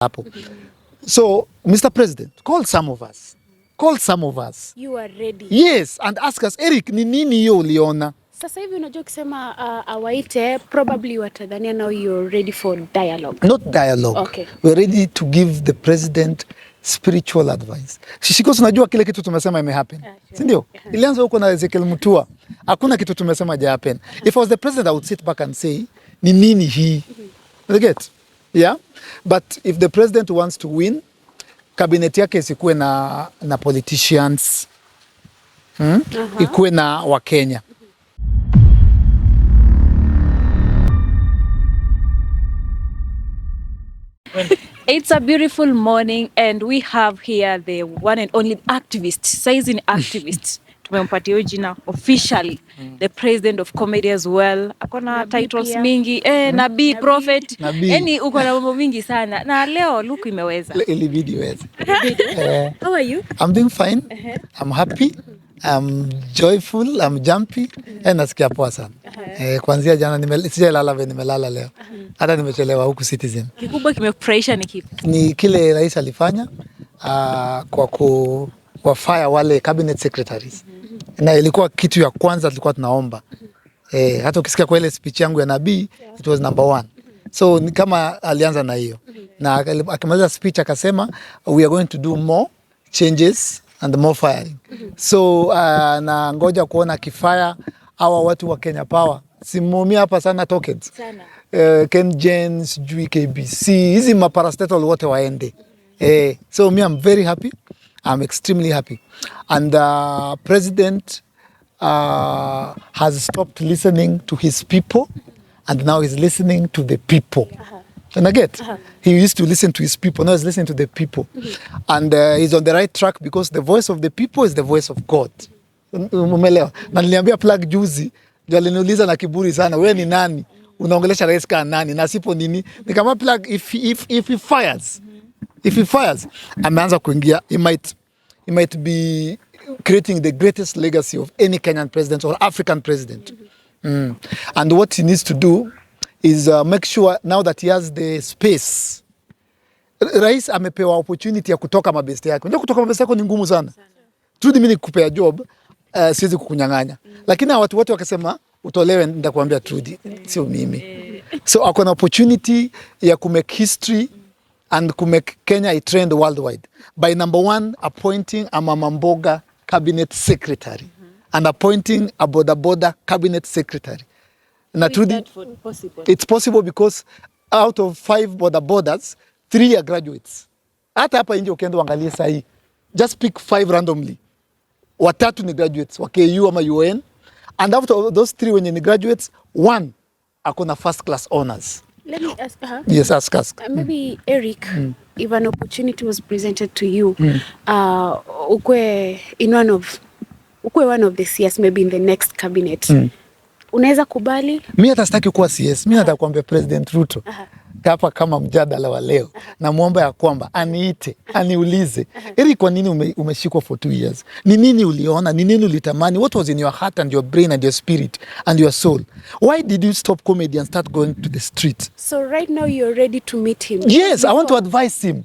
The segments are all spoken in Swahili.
hapo. So, Mr. President, call some of us. Call some of us. You are ready. Yes, and ask us, Eric, ni nini hiyo uliona? Sasa hivi unajua kusema awaite, probably watadhania now you're ready for dialogue. Not dialogue. Okay. We're ready to give the president spiritual advice. Shishiko, unajua kile kitu tumesema ime happen. Sure. Si ndio? Ilianza huko na Ezekiel Mutua. Hakuna kitu tumesema ja happen. If I was the president, I would sit back and say, ni nini hii? You get? Yeah? But if the president wants to win, cabinet yake isikuwe na politicians. Ikuwe na Wakenya. It's a beautiful morning and we have here the one and only activist, Saizin activist. Tumempatia jina officially the president of comedy as well. Akona titles mingi, nabii, prophet. Yani uko na mambo mingi sana. Na leo look imeweza. Ilibidi weze. How are you? I'm doing fine. I'm happy. I'm joyful, I'm jumpy. Nasikia poa sana. Kuanzia jana sijalala vile nimelala leo. Hata nimechelewa huku Citizen. Kikubwa kimekufurahisha ni kipi? Ni kile rais alifanya kwa kuwafire wale cabinet secretaries. Na ilikuwa kitu ya kwanza tulikuwa tunaomba. Hata ukisikia kwa ile speech yangu ya nabii, it was number 1. So ni kama alianza na hiyo. Na akimaliza speech akasema we are going to do more changes and more firing. So na ngoja kuona kifaya hawa watu wa Kenya Power. Simumia hapa sana tokens. Sana. Ken Jens, KBC, hizi maparastatal wote waende. So me, I'm very happy. I'm extremely happy. And the president has stopped listening to his people and now he's listening to the people. And I get, he used to listen to his people, now he's listening to the people. And he's on the right track because the voice of the people is the voice of God. Umelewa. Na niliambia plug juzi, ndio aliniuliza na kiburi sana, wewe ni nani? Unaongelesha rais kama nani? Na sipo nini? Nikama plug, if he fires, ameanza kuingia, he might be creating the greatest legacy of any Kenyan president or African president. And what he needs to do is make sure now that he has the space. Rais amepewa opportunity ya kutoka mabeste yake. Unajua kutoka mabeste yako ni ngumu sana. Trudy, mimi nikupea job, siwezi kukunyang'anya. Lakini watu wote wakasema utolewe, nitakwambia Trudy, sio mimi. So ako na opportunity ya kumake history and kumake Kenya a trend worldwide by number 1 appointing a Mama Mboga cabinet secretary and appointing a Boda Boda cabinet secretary. Na Trudy, it's possible because out of 5 Boda Bodas, 3 are graduates. Hata hapa nje ukienda uangalie sahi, just pick 5 randomly. Watatu ni graduates wa KU ama UN, and after those 3 wenye ni graduates, 1 akona first class honors. Let me ask her. Yes, ask. Maybe Eric, if an opportunity was presented to you, ukwe one of the CS maybe in the next cabinet. Unaweza kubali? Mimi hata sitaki kuwa CS. Mimi nataka kuambia President Ruto. Hapa kama mjadala wa leo, na muomba ya kwamba aniite, aniulize, Eric, kwa nini umeshikwa for 2 years? Ni nini uliona? Ni nini ulitamani? What was in your heart and your brain and your spirit and your soul? Why did you stop comedy and start going to the street? So right now you're ready to meet him? Yes, I want to advise him.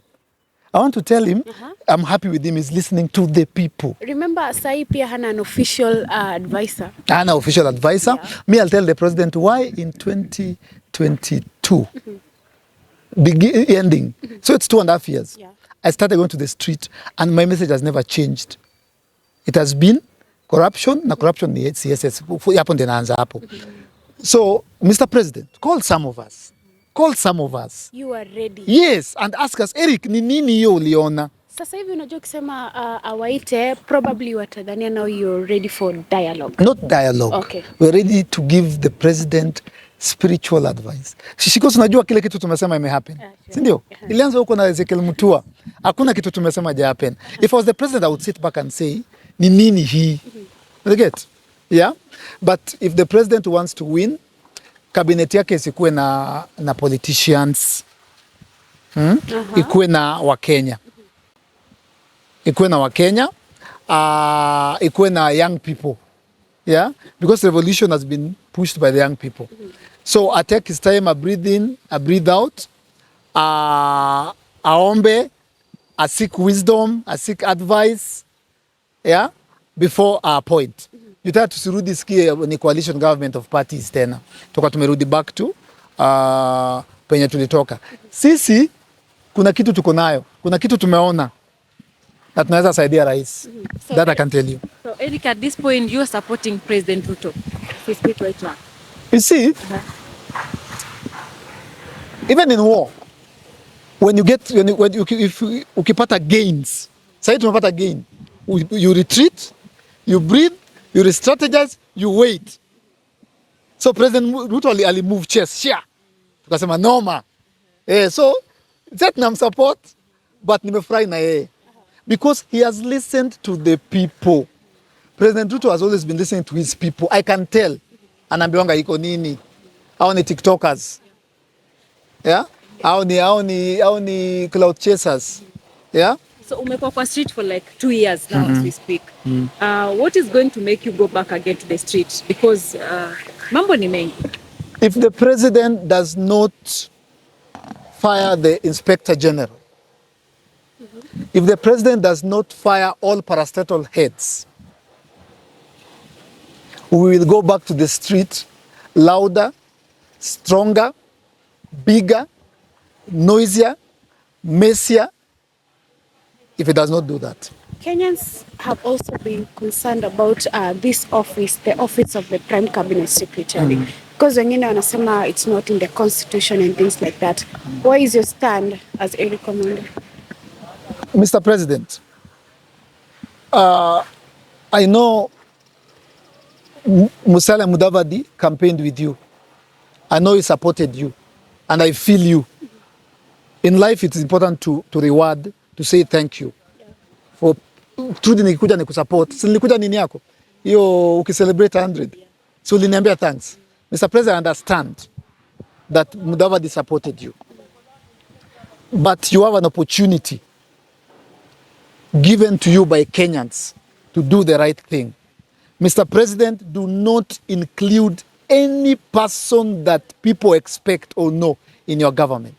I want to tell him I'm happy with him. He's listening to the people. Remember, Sai pia hana an official advisor. Hana official advisor. Yeah. Me, I'll tell the president why in 2022. Ending. So it's 2.5 years. Yeah. I started going to the street and my message has never changed. It has been corruption, na corruption ni CSS. Hapo ndio naanza hapo. So, Mr. President, call some of us. Call some of us. You are ready. Yes, and ask us, Eric, ni nini hiyo uliona? Sasa hivi unajua kusema awaite, probably watadhania now you're ready for dialogue. Not dialogue. Okay. We're ready to give the president spiritual advice. Shishiko, unajua kile kitu tumesema ime happen. Si ndio? Ilianza huko na Ezekiel Mutua. Hakuna kitu tumesema ja happen. If I was the president, I would sit back and say, ni nini hii? You get? Yeah? But if the president wants to win, cabinet yake isikuwe na politicians. Ikuwe na Wakenya. Ikuwe na Wakenya. Ikuwe na young people. Yeah? Because revolution has been pushed by the young people. So I take his time, I breathe in, I breathe out. aombe, seek wisdom, seek advice, yeah, before our point. Jutaka tusirudi sikie ni coalition government of parties tena. Toka tumerudi back to penye tulitoka. Sisi kuna kitu tuko nayo, kuna kitu tumeona na tunaweza saidia rais. So, that I can tell you. So Eric, at this point you are supporting President Ruto. His speech right now. You see, even in war, when you get if ukipata gains, sasa tumepata gain, you retreat, you breathe, you re-strategize, you wait. So President Ruto ali move chess, shia. Tukasema noma. So that nam support, but nimefurahi na yeye. Because he has listened to the people. President Ruto has always been listening to his people. I can tell. Anaambiwanga iko nini? Hao ni TikTokers. Yeah? Hao ni cloud chasers. Yeah? So umekuwa kwa street for like 2 years now as we speak. What is going to make you go back again to the street? Because mambo ni mengi. If the president does not fire the inspector general, if the president does not fire all parastatal heads, we will go back to the street louder, stronger, bigger, noisier, messier, if it does not do that. Kenyans have also been concerned about this office, the office of the Prime Cabinet Secretary. Because wengine wanasema it's not in the constitution and things like that. What is your stand as Eric Omondi? Mr. President, I know Musalia Mudavadi campaigned with you. I know he supported you. And I feel you. In life, it is important to reward, to say thank you. For truly nikikuja nikusupport. Si nilikuja nini yako? Hiyo ukicelebrate 100. So uliniambia thanks. Mr. President, I understand that Mudavadi supported you. But you have an opportunity given to you by Kenyans to do the right thing. Mr. President, do not include any person that people expect or know in your government.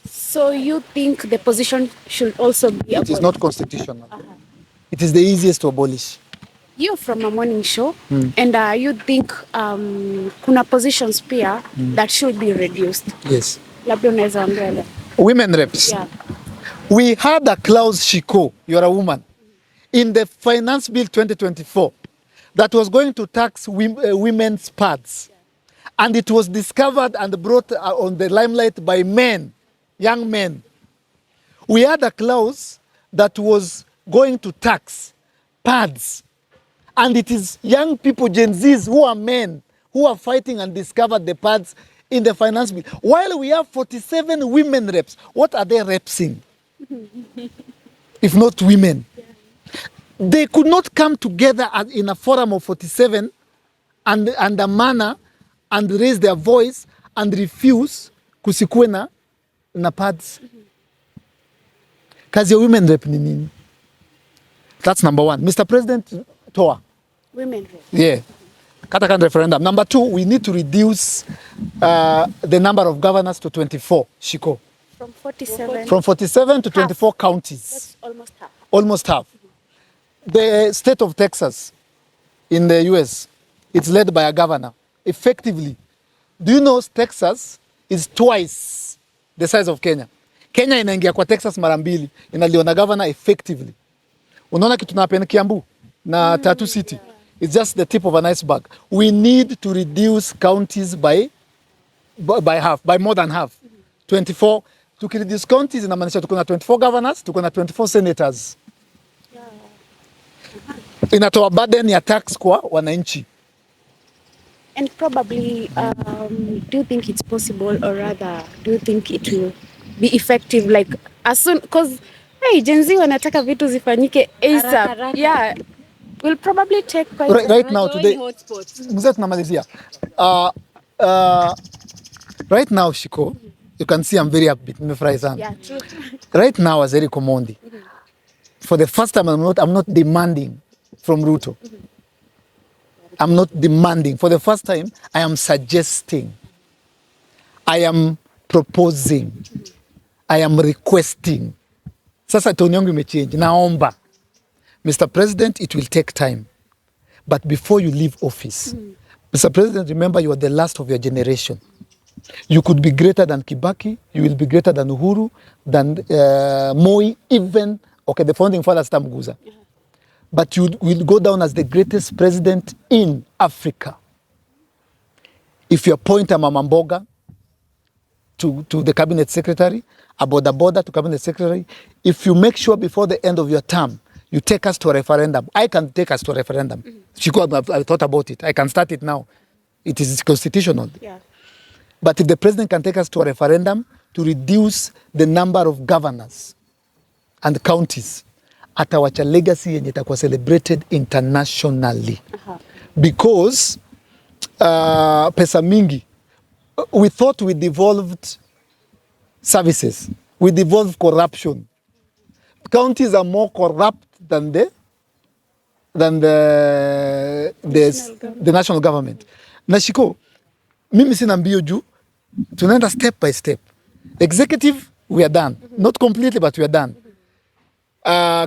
So you think the position should also be abolished? It is not constitutional. It is the easiest to abolish. You're from a morning show, and you think kuna positions pia that should be reduced. Yes. Labda unaweza ambia. Women reps. Yeah. We had a clause, Shiko, you're a woman, in the Finance Bill 2024 that was going to tax women's pads. And it was discovered and brought on the limelight by men, young men. We had a clause that was going to tax pads. And it is young people, Gen Zs, who are men, who are fighting and discovered the pads in the Finance Bill. While we have 47 women reps, what are they repsing? If not women. They could not come together in a forum of 47 and a manner and raise their voice and refuse kusikue na pads. Kazi ya women rep ni nini? That's number one. Mr. President, toa. Women rep. Yeah. Katakan referendum. Number two, we need to reduce the number of governors to 24, Shiko. From 47. From 47 to 24 counties. That's almost half. Almost half. The state of Texas in the US, it's led by a governor. Effectively, do you know Texas is twice the size of Kenya? Kenya inaingia kwa Texas mara mbili, inaliona governor effectively. Unaona kitu tunapenda Kiambu na Tattoo City. It's just the tip of an iceberg. We need to reduce counties by half, by more than half. 24. Tukireduce counties inamaanisha tuko na 24 governors, tuko na 24 senators. Inatoa burden ya tax kwa wananchi. And probably, do you think it's possible, or rather, do you think it will be effective, like as soon, because hey, Gen Z wanataka vitu zifanyike ASAP. Yeah, will probably take quite Right now today, mzee tunamalizia. Right now, Shiko, you can see I'm very upbeat. Nimefurahi sana. Yeah, true. Right now, as Eric Omondi, for the first time, I'm not demanding from Ruto. I'm not demanding. For the first time, I am suggesting. I am proposing. I am requesting. Sasa tone yangu imechange. Naomba. Mr. President, it will take time. But before you leave office, Mr. President, remember you are the last of your generation. You could be greater than Kibaki, you will be greater than Uhuru, than Moi, even, okay, the founding fathers Tamguza. But you will go down as the greatest president in Africa. If you appoint a Mama Mboga to the cabinet secretary, a border to cabinet secretary, if you make sure before the end of your term, you take us to a referendum. I can take us to a referendum. I thought about it. I can start it now. It is constitutional. Yeah. But if the president can take us to a referendum to reduce the number of governors and counties, atawacha legacy yenye itakuwa celebrated internationally. Because pesa mingi, we thought we devolved services, we devolved corruption. Counties are more corrupt than the national government. Nashiko, mimi sina mbio juu, tunaenda step by step. Executive, we are done. Not completely, but we are done.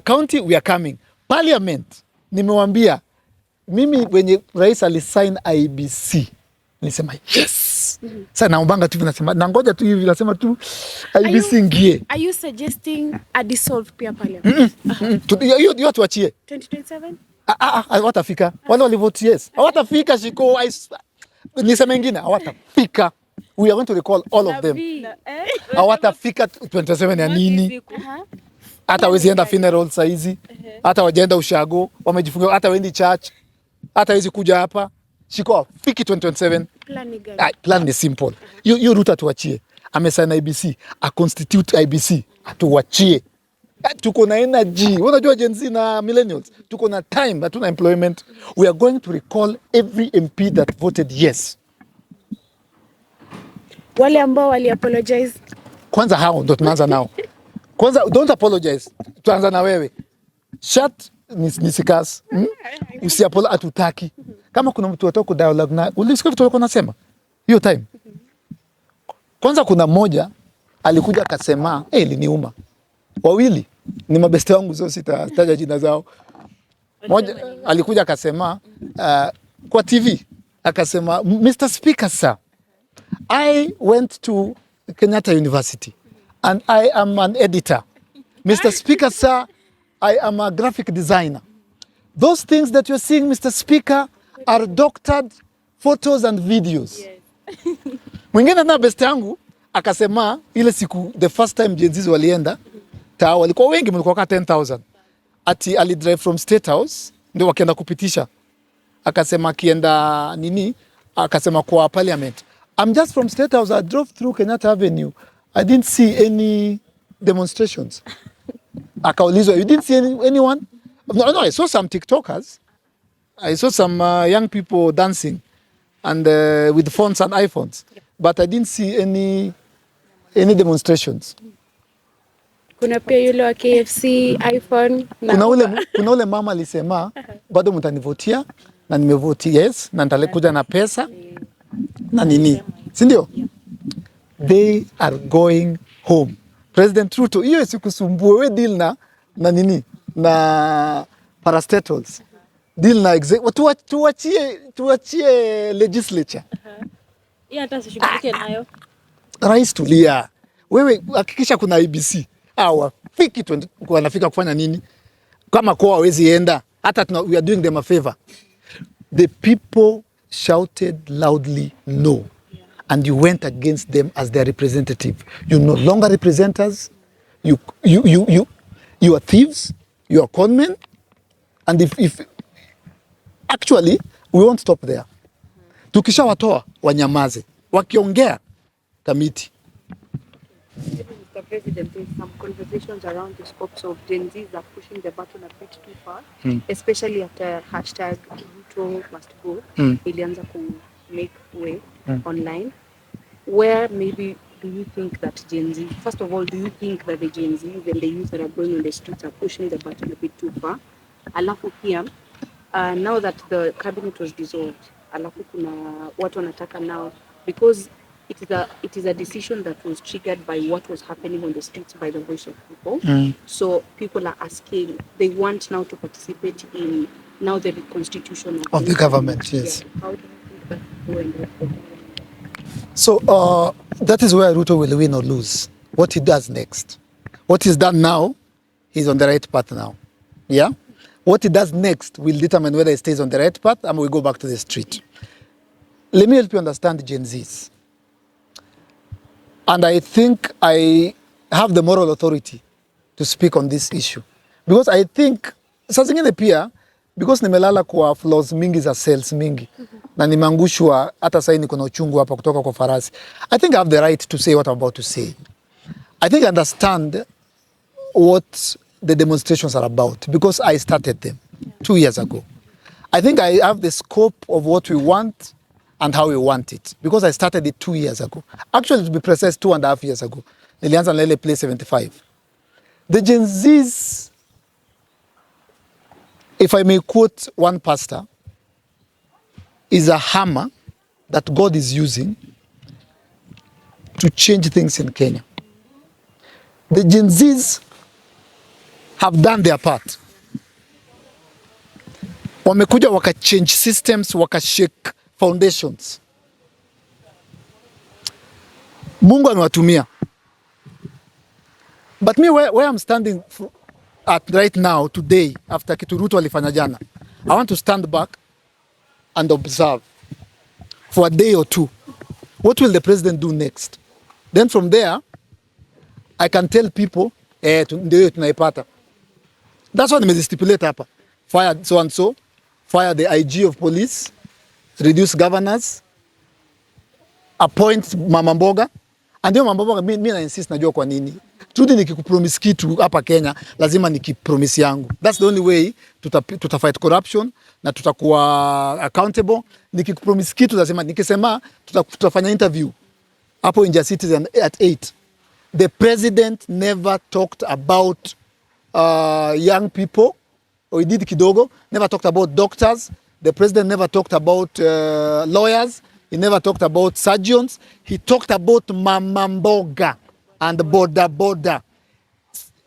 County, we are coming. Parliament, nimewambia, mimi wenye rais alisign IBC, nilisema yes. Sasa naombanga tu nasema, nangoja tu hivi nasema tu IBC ngie. Are you suggesting a dissolved pia parliament? Hiyo tuachie. 2027? Hawatafika. Wale walivote yes. Hawatafika Shiko. Niseme ingine, hawatafika. We are going to recall all of them. Hawatafika 27 ya nini? Hata wezi enda funeral saizi. Hata wajaenda ushago. Wamejifunga. Hata wendi church. Hata wezi kuja hapa. Shiko, fiki 2027. Plan ni gani? Plan ni simple. Hiyo Ruto atuachie. Amesign IBC. A constitute IBC. Atuachie. Tuko na energy. Unajua Gen Z na millennials. Tuko na time. Hatuna employment. We are going to recall every MP that voted yes. Wale ambao wali apologize. Kwanza hao ndo tunaanza nao. Kwanza don't apologize. Tuanza na wewe. Shut nisikas. Usiapologize atutaki. Kama kuna mtu watoko dialogue na ulisikia vitu walikuwa nasema hiyo time. Kwanza kuna mmoja alikuja akasema liniuma. Wawili ni mabeste wangu, sio sitaja jina zao. Mmoja alikuja akasema kwa TV akasema, Mr. Speaker sir, I went to Kenyatta University and I am an editor. Mr. Speaker sir, I am a graphic designer. Those things that you're seeing, Mr. Speaker, are doctored photos and videos. Yes. Mwingine na best yangu akasema ile siku the first time Gen Z walienda tao, walikuwa wengi, mlikuwa kama 10,000. Ati ali drive from State House ndio wakaenda kupitisha. Akasema akienda nini? Akasema kwa Parliament, I'm just from State House, I drove through Kenyatta Avenue. I didn't see any demonstrations. Akaulizwa, you didn't see anyone? No, I saw some TikTokers. I saw some young people dancing and with phones and iPhones, but I didn't see any demonstrations. Kuna pia yule wa KFC, iPhone. Kuna ule mama alisema bado mtanivotia na nimevotia yes na nitalekuja na pesa na nini, si ndio? They are going home. President Ruto, hiyo sikusumbue, we deal na nini na parastatals. Deal na tuachie legislature. Hata sishughulike nayo. Rais tulia. Wewe hakikisha kuna IBC. Fiki wanafika kufanya nini? Kama kwa hawezi enda, hata we are doing them a favor. The people shouted loudly no. And you went against them as their representative. You no longer represent us. You are thieves. You are conmen. And if actually we won't stop there. Tukisha watoa wanyamaze. Wakiongea committee. Mr. President, there's some conversations around the scopes of Gen Zs are pushing the button a bit too far, especially after hashtag Ruto must go. Ilianza to make way online. Where maybe do you think that Gen Z, first of all, do you think that the Gen Z and the youth that are going on the streets are pushing the button a bit too far? Alafu pia, now that the cabinet was dissolved, alafu kuna watu wanataka now, because it is a decision that was triggered by what was happening on the streets by the voice of people. So people are asking, they want now to participate in now the reconstitution Of the government. Yes. Yeah. How do you think that will go and what? So that is where Ruto will win or lose. What he does next. What he's done now, he's on the right path now. Yeah? What he does next will determine whether he stays on the right path and we go back to the street. Let me help you understand Gen Zs. And I think I have the moral authority to speak on this issue. Because I think, saa zingine pia, because nimelala kwa flaws mingi za cells mingi, na nimeangushwa hata sasa niko na uchungu hapa kutoka kwa farasi. I think I have the right to say what I'm about to say. I think I understand what the demonstrations are about because I started them 2 years ago. I think I have the scope of what we want and how we want it because I started it 2 years ago. Actually, to be precise, 2.5 years ago. Nilianza na ile Place 75. The Gen Zs, if I may quote one pastor, is a hammer that God is using to change things in Kenya. The Gen Zs have done their part. Wamekuja waka change systems, waka shake foundations. Mungu amewatumia. But me where I'm standing at right now, today, after kitu Ruto alifanya jana, I want to stand back and observe for a day or two. What will the president do next? Then from there, I can tell people, ndio tunaipata. That's what nimezistipulate hapa. Fire so and so, fire the IG of police, reduce governors, appoint Mama Mboga. And then Mama Mboga, mimi na insist najua kwa nini. Tudi nikikupromise kitu hapa Kenya, lazima nikipromise yangu. That's the only way fight corruption na tutakuwa accountable. Nikikupromise kitu lazima nikisema tutafanya interview hapo Inja Citizen at 8. The president never talked about young people, or he did kidogo, never talked about doctors. The president never talked about lawyers. He never talked about surgeons. He talked about Mama Mboga and boda boda.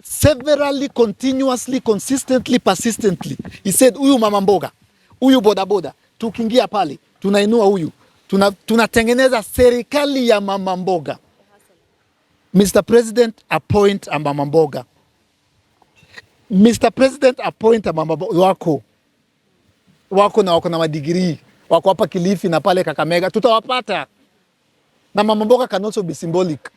Severally, continuously, consistently, persistently. He said, huyu Mama Mboga, huyu boda boda, tukiingia pale, tunainua huyu. Tunatengeneza serikali ya Mama Mboga. Mr. President, appoint a Mama Mboga. Mr. President, appoint a Mama Mboga. Wako na wako na madigrii. Wako hapa Kilifi na pale Kakamega. Tutawapata. Na Mama Mboga can also be symbolic.